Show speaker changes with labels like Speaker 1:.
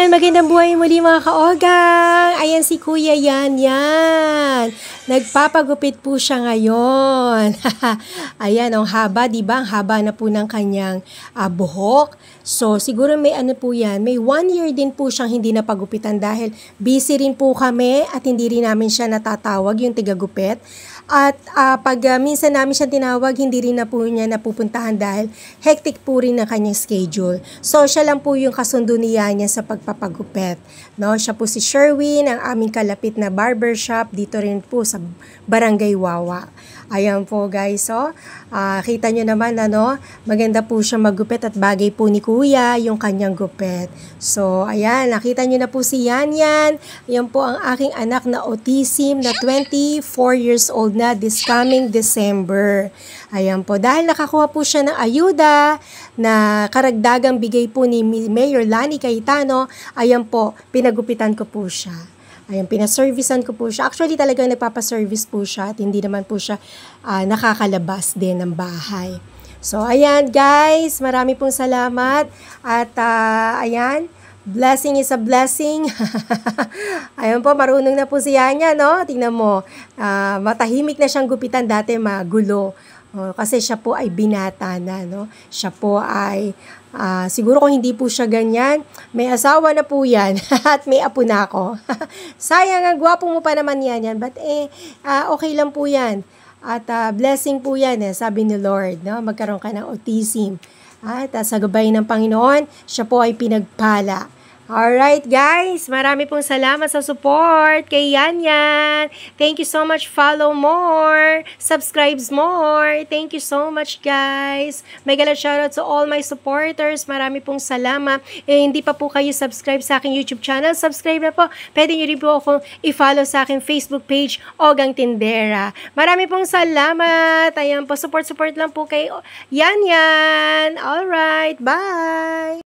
Speaker 1: Ayan, magandang buhay muli mga kaogang. Ayan si Kuya Yan. Nagpapagupit po siya ngayon. Ayan, ang haba, di ba? Ang haba na po ng kanyang buhok. So, siguro may ano po yan. May 1 year din po siyang hindi napagupitan dahil busy rin po kami at hindi rin namin siya natatawag, yung tigagupit. At pag minsan namin siya tinawag, hindi rin na po niya napupuntahan dahil hectic po rin ang kanyang schedule. So, siya lang po yung kasundo niya sa pagpapagupit. No? Siya po si Sherwin, ang aming kalapit na barbershop dito rin po sa Barangay Wawa. Ayan po guys, so, kita nyo naman, maganda po siya maggupit at bagay po ni Kuya yung kanyang gupit. So, ayan, nakita nyo na po si Yan. Ayan po ang aking anak na autism na 24 years old na this coming December. Ayan po, dahil nakakuha po siya ng ayuda na karagdagang bigay po ni Mayor Lani Cayetano, ayan po, pinagupitan ko po siya. Ayan, pinaservicean ko po siya. Actually, talagang nagpapaservice po siya at hindi naman po siya nakakalabas din ng bahay. So, ayan guys, marami pong salamat. At ayan, blessing is a blessing. Ayan po, marunong na po si Yanya, no? Tingnan mo, matahimik na siyang gupitan, dati magulo. Kasi siya po ay binata na, no? Siya po ay, siguro kung hindi po siya ganyan, may asawa na po yan at may apo na ako. Sayang, ang gwapo mo pa naman yan. But okay lang po yan. At blessing po yan, sabi ni Lord, no? Magkaroon ka ng autism. At sa gabay ng Panginoon, siya po ay pinagpala. Alright guys, marami pong salamat sa support kay Yan. Thank you so much. Follow more, subscribes more. Thank you so much guys. Mega shoutout to all my supporters. Marami pong salamat. Hindi pa po kayo subscribe sa aking YouTube channel, subscribe na po. Pwede nyo rin po akong i-follow sa aking Facebook page, Ogang Tindera. Marami pong salamat. Ayan po, support lang po kay Yan. Alright, bye!